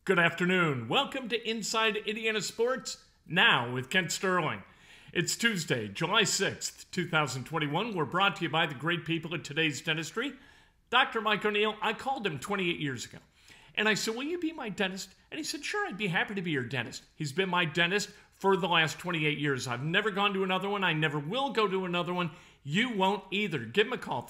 Good afternoon. Welcome to Inside Indiana Sports, now with Kent Sterling. It's Tuesday, July 6th, 2021. We're brought to you by the great people at Today's Dentistry. Dr. Mike O'Neill, I called him 28 years ago. And I said, will you be my dentist? And he said, sure, I'd be happy to be your dentist. He's been my dentist for the last 28 years. I've never gone to another one. I never will go to another one. You won't either. Give him a call,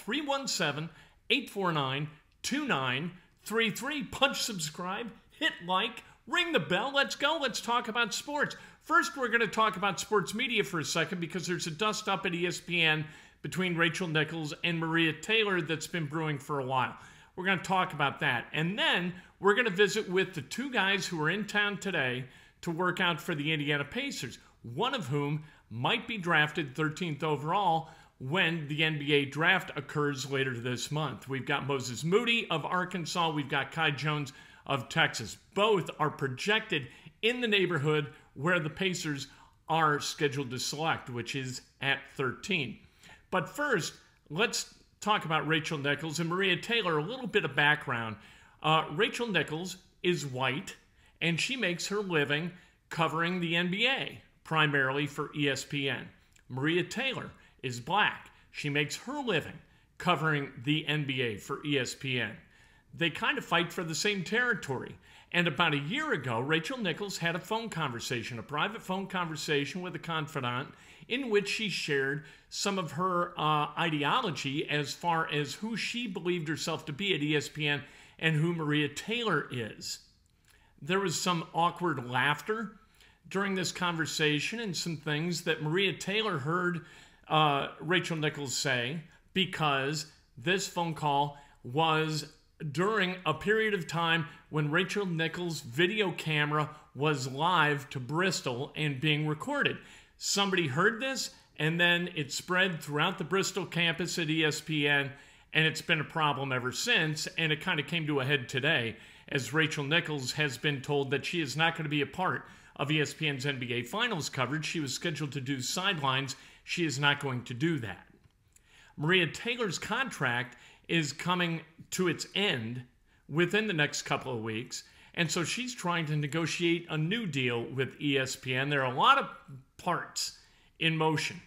317-849-2933. Punch subscribe, hit like, ring the bell. Let's go. Let's talk about sports. First, we're going to talk about sports media for a second because there's a dust-up at ESPN between Rachel Nichols and Maria Taylor that's been brewing for a while. We're going to talk about that. And then we're going to visit with the two guys who are in town today to work out for the Indiana Pacers, one of whom might be drafted 13th overall when the NBA draft occurs later this month. We've got Moses Moody of Arkansas. We've got Kai Jones of Texas. Both are projected in the neighborhood where the Pacers are scheduled to select, which is at 13. But first, let's talk about Rachel Nichols and Maria Taylor. A little bit of background. Rachel Nichols is white, and she makes her living covering the NBA, primarily for ESPN. Maria Taylor is black. She makes her living covering the NBA for ESPN. They kind of fight for the same territory. And about a year ago, Rachel Nichols had a phone conversation, a private phone conversation with a confidant in which she shared some of her ideology as far as who she believed herself to be at ESPN and who Maria Taylor is. There was some awkward laughter during this conversation and some things that Maria Taylor heard Rachel Nichols say, because this phone call was during a period of time when Rachel Nichols' video camera was live to Bristol and being recorded. Somebody heard this, and then it spread throughout the Bristol campus at ESPN, and it's been a problem ever since, and it kind of came to a head today, as Rachel Nichols has been told that she is not going to be a part of ESPN's NBA Finals coverage. She was scheduled to do sidelines. She is not going to do that. Maria Taylor's contract is coming to its end within the next couple of weeks, and so she's trying to negotiate a new deal with ESPN. There are a lot of parts in motion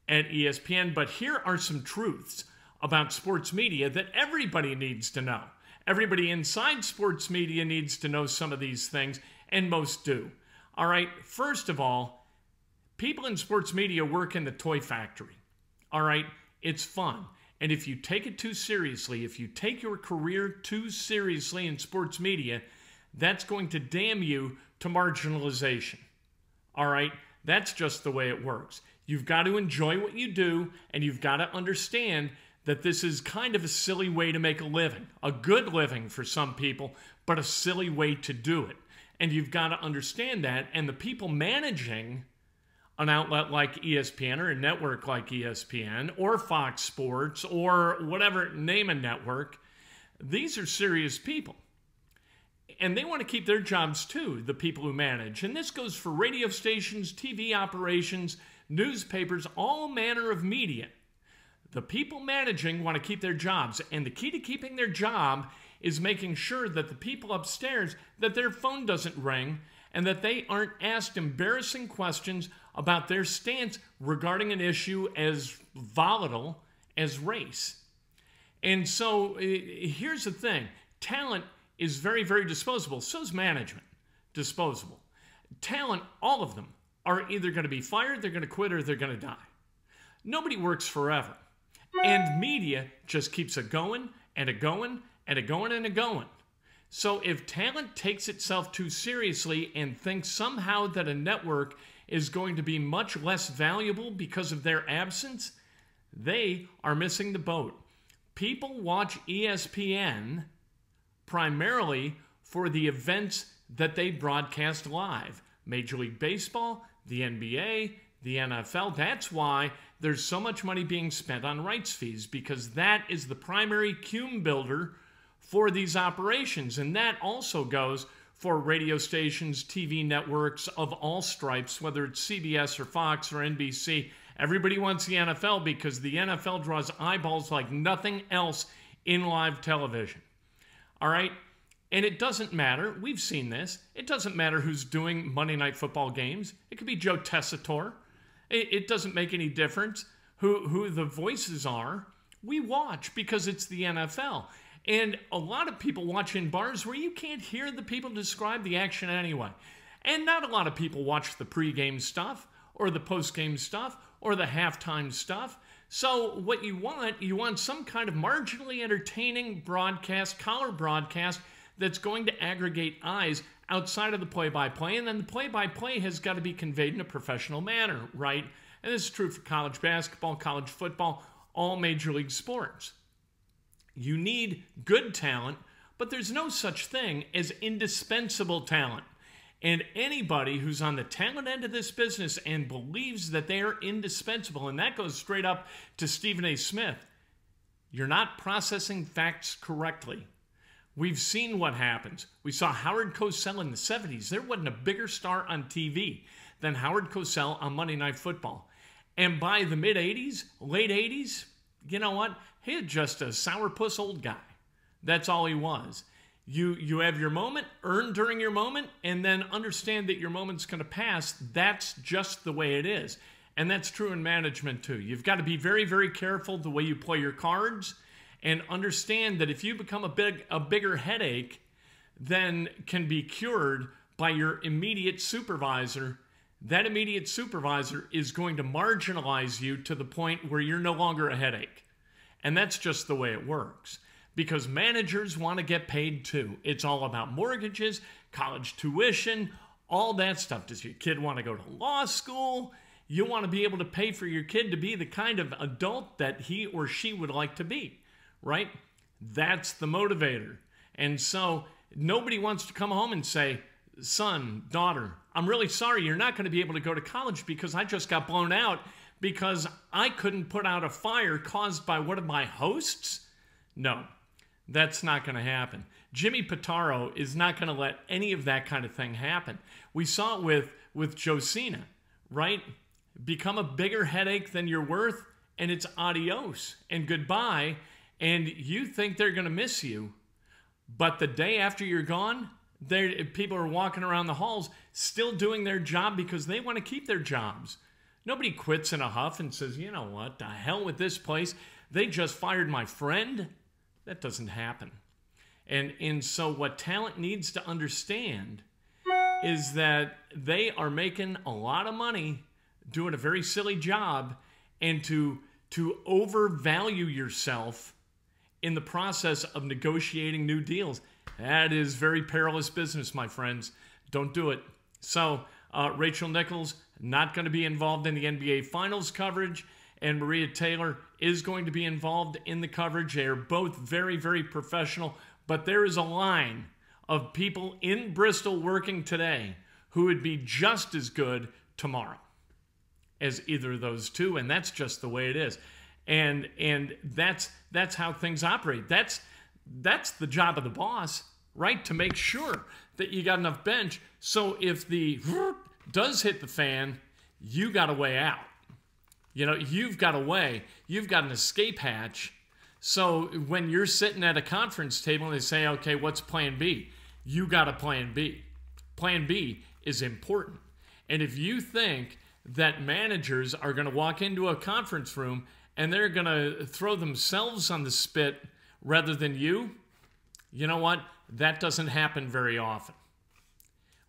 at ESPN, but here are some truths about sports media that everybody needs to know. Everybody inside sports media needs to know some of these things, and most do. All right, first of all, people in sports media work in the toy factory. All right, it's fun. And if you take it too seriously, if you take your career too seriously in sports media, that's going to damn you to marginalization. All right? That's just the way it works. You've got to enjoy what you do, and you've got to understand that this is kind of a silly way to make a living. A good living for some people, but a silly way to do it. And you've got to understand that, and the people managing an outlet like ESPN or a network like ESPN or Fox Sports or whatever, name a network, these are serious people. And they want to keep their jobs too, the people who manage. And this goes for radio stations, TV operations, newspapers, all manner of media. The people managing want to keep their jobs. And the key to keeping their job is making sure that the people upstairs, that their phone doesn't ring and that they aren't asked embarrassing questions about their stance regarding an issue as volatile as race. And so here's the thing. Talent is very, very disposable. So is management disposable. Talent, all of them, are either going to be fired, they're going to quit, or they're going to die. Nobody works forever. And media just keeps it going and it going and it going and it going. So if talent takes itself too seriously and thinks somehow that a network is going to be much less valuable because of their absence, they are missing the boat. People watch ESPN primarily for the events that they broadcast live. Major League Baseball, the NBA, the NFL. That's why there's so much money being spent on rights fees, because that is the primary cum builder for these operations. And that also goes for radio stations, TV networks of all stripes, whether it's CBS or Fox or NBC. Everybody wants the NFL because the NFL draws eyeballs like nothing else in live television. All right? And it doesn't matter. We've seen this. It doesn't matter who's doing Monday Night Football games. It could be Joe Tessitore. It doesn't make any difference who the voices are. We watch because it's the NFL. And a lot of people watch in bars where you can't hear the people describe the action anyway. And not a lot of people watch the pregame stuff or the postgame stuff or the halftime stuff. So what you want some kind of marginally entertaining broadcast, color broadcast that's going to aggregate eyes outside of the play-by-play. And then the play-by-play has got to be conveyed in a professional manner, right? And this is true for college basketball, college football, all major league sports. You need good talent, but there's no such thing as indispensable talent. And anybody who's on the talent end of this business and believes that they are indispensable, and that goes straight up to Stephen A. Smith, you're not processing facts correctly. We've seen what happens. We saw Howard Cosell in the 70s. There wasn't a bigger star on TV than Howard Cosell on Monday Night Football. And by the mid-'80s, late 80s, you know what? He was just a sourpuss old guy. That's all he was. You have your moment, earn during your moment, and then understand that your moment's going to pass. That's just the way it is. And that's true in management too. You've got to be very, very careful the way you play your cards and understand that if you become a bigger headache than can be cured by your immediate supervisor, that immediate supervisor is going to marginalize you to the point where you're no longer a headache. And that's just the way it works. Because managers want to get paid too. It's all about mortgages, college tuition, all that stuff. Does your kid want to go to law school? You want to be able to pay for your kid to be the kind of adult that he or she would like to be, right? That's the motivator. And so nobody wants to come home and say, son, daughter, I'm really sorry you're not going to be able to go to college because I just got blown out because I couldn't put out a fire caused by one of my hosts. No. That's not going to happen. Jimmy Pitaro is not going to let any of that kind of thing happen. We saw it with Josina, right? Become a bigger headache than you're worth, and it's adios and goodbye, and you think they're going to miss you. But the day after you're gone, people are walking around the halls still doing their job because they want to keep their jobs. Nobody quits in a huff and says, you know what, the hell with this place. They just fired my friend. That doesn't happen. And so what talent needs to understand is that they are making a lot of money doing a very silly job, and to overvalue yourself in the process of negotiating new deals, that is very perilous business, my friends. Don't do it. So Rachel Nichols, not going to be involved in the NBA Finals coverage, and Maria Taylor is going to be involved in the coverage. They are both very, very professional, but there is a line of people in Bristol working today who would be just as good tomorrow as either of those two, and that's just the way it is. And that's how things operate. That's the job of the boss, right? To make sure that you got enough bench, so if the does hit the fan, you got a way out. You know, you've got a way. You've got an escape hatch. So when you're sitting at a conference table and they say, okay, what's plan B? You got a plan B. Plan B is important. And if you think that managers are going to walk into a conference room and they're going to throw themselves on the spit rather than you know what? That doesn't happen very often.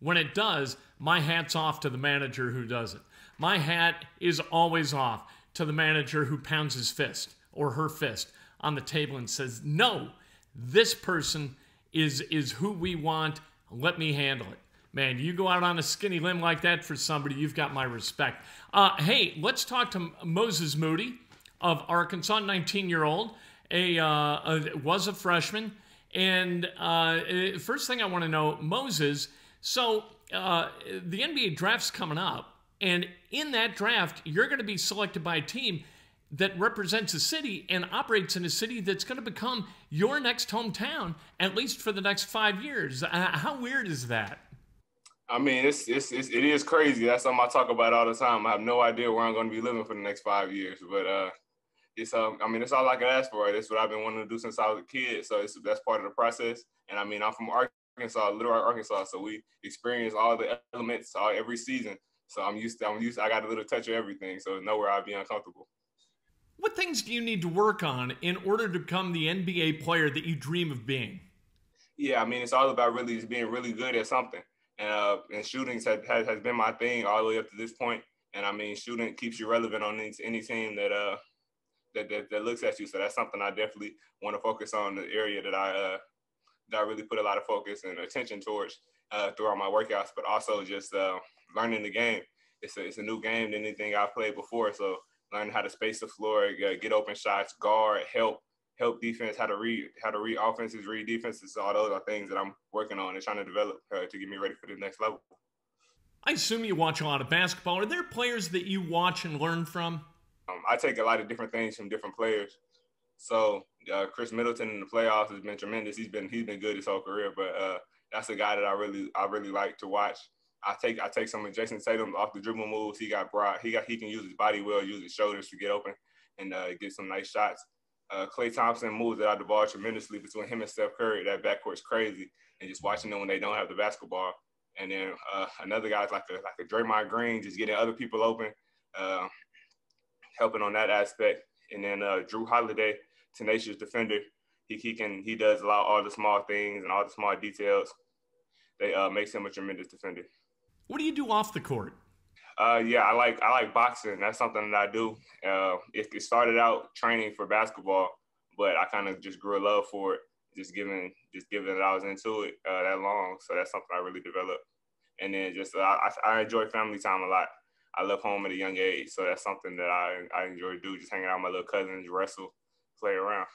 When it does, my hat's off to the manager who does it. My hat is always off to the manager who pounds his fist or her fist on the table and says, no, this person is who we want. Let me handle it. Man, you go out on a skinny limb like that for somebody, you've got my respect. Hey, let's talk to Moses Moody of Arkansas, 19-year-old, was a freshman. And first thing I want to know, Moses, so the NBA draft's coming up. And in that draft, you're going to be selected by a team that represents a city and operates in a city that's going to become your next hometown, at least for the next 5 years. How weird is that? I mean, it is crazy. That's something I talk about all the time. I have no idea where I'm going to be living for the next 5 years. But it's I mean, it's all I can ask for. That's what I've been wanting to do since I was a kid. So that's part of the process. And I mean, I'm from Arkansas, Little Rock, Arkansas. So we experience all the elements every season. So I'm used. I got a little touch of everything. So nowhere I'd be uncomfortable. What things do you need to work on in order to become the NBA player that you dream of being? Yeah, I mean, it's all about really just being really good at something. And shootings has been my thing all the way up to this point. And I mean, shooting keeps you relevant on any team that looks at you. So that's something I definitely want to focus on, the area that I really put a lot of focus and attention towards throughout my workouts, but also just learning the game. It's a new game than anything I've played before. So learning how to space the floor, get open shots, guard, help defense, how to read offenses, read defenses. All those are things that I'm working on and trying to develop to get me ready for the next level. I assume you watch a lot of basketball. Are there players that you watch and learn from? I take a lot of different things from different players. So Chris Middleton in the playoffs has been tremendous. He's been good his whole career, but that's a guy that I really like to watch. I take some of Jason Tatum off the dribble moves. He can use his body well, use his shoulders to get open and get some nice shots. Klay Thompson moves it out the ball tremendously between him and Steph Curry. That backcourt's crazy, and just watching them when they don't have the basketball. And then another guy's like a Draymond Green, just getting other people open, helping on that aspect. And then Drew Holiday, tenacious defender. He does all the small things and all the small details. They makes him a tremendous defender. What do you do off the court? Yeah, I like boxing. That's something that I do. It started out training for basketball, but I kind of just grew a love for it, just given that I was into it that long. So that's something I really developed. And then just I enjoy family time a lot. I left home at a young age, so that's something that I enjoy to do, just hanging out with my little cousins, wrestle, play around.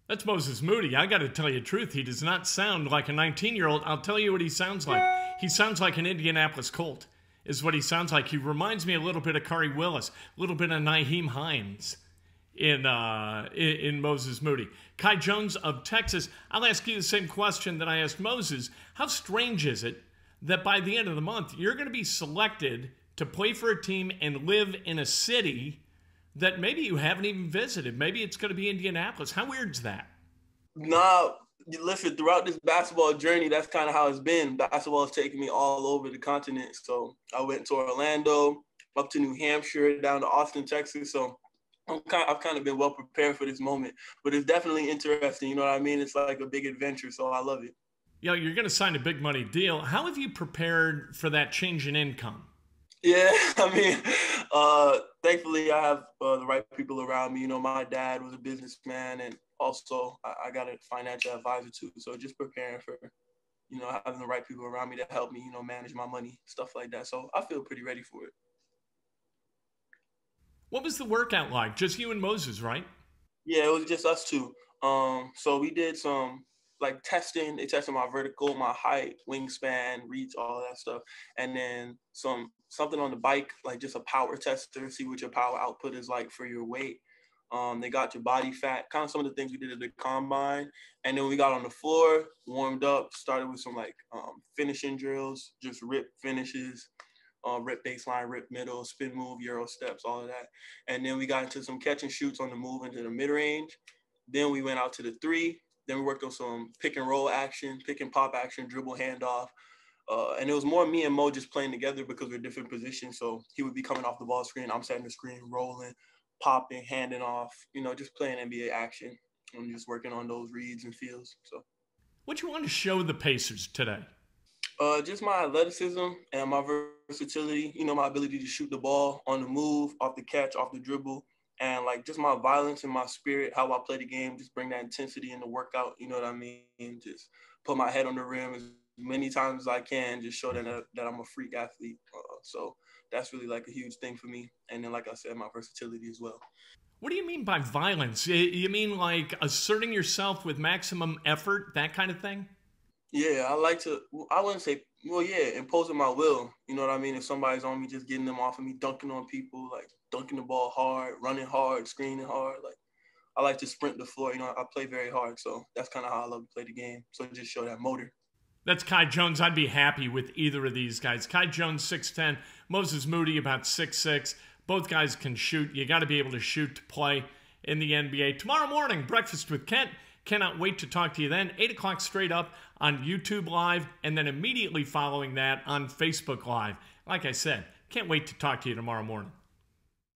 That's Moses Moody. I got to tell you the truth. He does not sound like a 19-year-old. I'll tell you what he sounds like. He sounds like an Indianapolis Colt is what he sounds like. He reminds me a little bit of Khari Willis, a little bit of Nyheim Hines in Moses Moody. Kai Jones of Texas, I'll ask you the same question that I asked Moses. How strange is it that by the end of the month, you're going to be selected to play for a team and live in a city that maybe you haven't even visited? Maybe it's going to be Indianapolis. How weird's that? Nah, listen, throughout this basketball journey, that's kind of how it's been. Basketball has taken me all over the continent. So I went to Orlando, up to New Hampshire, down to Austin, Texas. So I've kind of been well prepared for this moment. But it's definitely interesting. You know what I mean? It's like a big adventure. So I love it. Yeah, you're going to sign a big money deal. How have you prepared for that change in income? Yeah, I mean, thankfully I have the right people around me. You know, my dad was a businessman, and also I got a financial advisor too. So just preparing for, you know, having the right people around me to help me, you know, manage my money, stuff like that. So I feel pretty ready for it. What was the workout like? Just you and Moses, right? Yeah, it was just us two. So we did some like testing. They tested my vertical, my height, wingspan, reach, all that stuff, and then something on the bike, like just a power tester, see what your power output is like for your weight. They got your body fat, kind of some of the things we did at the combine, and then we got on the floor, warmed up, started with some like finishing drills, just rip finishes. Rip baseline, rip middle, spin move, Euro steps, all of that. And then we got into some catch and shoots on the move into the mid range. Then we went out to the three. Then we worked on some pick and roll action, pick and pop action, dribble handoff. And it was more me and Mo just playing together because we're different positions. So he would be coming off the ball screen. I'm setting the screen, rolling, popping, handing off, you know, just playing NBA action. I'm just working on those reads and feels. So, what you want to show the Pacers today? Just my athleticism and my versatility, you know, my ability to shoot the ball on the move, off the catch, off the dribble, and like just my violence and my spirit, how I play the game, just bring that intensity in the workout, you know what I mean? Just put my head on the rim as many times as I can, just show that I'm a freak athlete. So that's really like a huge thing for me. And then, like I said, my versatility as well. What do you mean by violence? You mean like asserting yourself with maximum effort, that kind of thing? Yeah, I wouldn't say, well, yeah, imposing my will. You know what I mean? If somebody's on me, just getting them off of me, dunking on people, like dunking the ball hard, running hard, screening hard. Like, I like to sprint the floor. You know, I play very hard. So that's kind of how I love to play the game. So just show that motor. That's Kai Jones. I'd be happy with either of these guys. Kai Jones, 6'10", Moses Moody, about 6'6". Both guys can shoot. You got to be able to shoot to play. in the NBA. Tomorrow morning, Breakfast with Kent. Cannot wait to talk to you then. 8 o'clock straight up on YouTube Live, and then immediately following that on Facebook Live. Like I said, can't wait to talk to you tomorrow morning.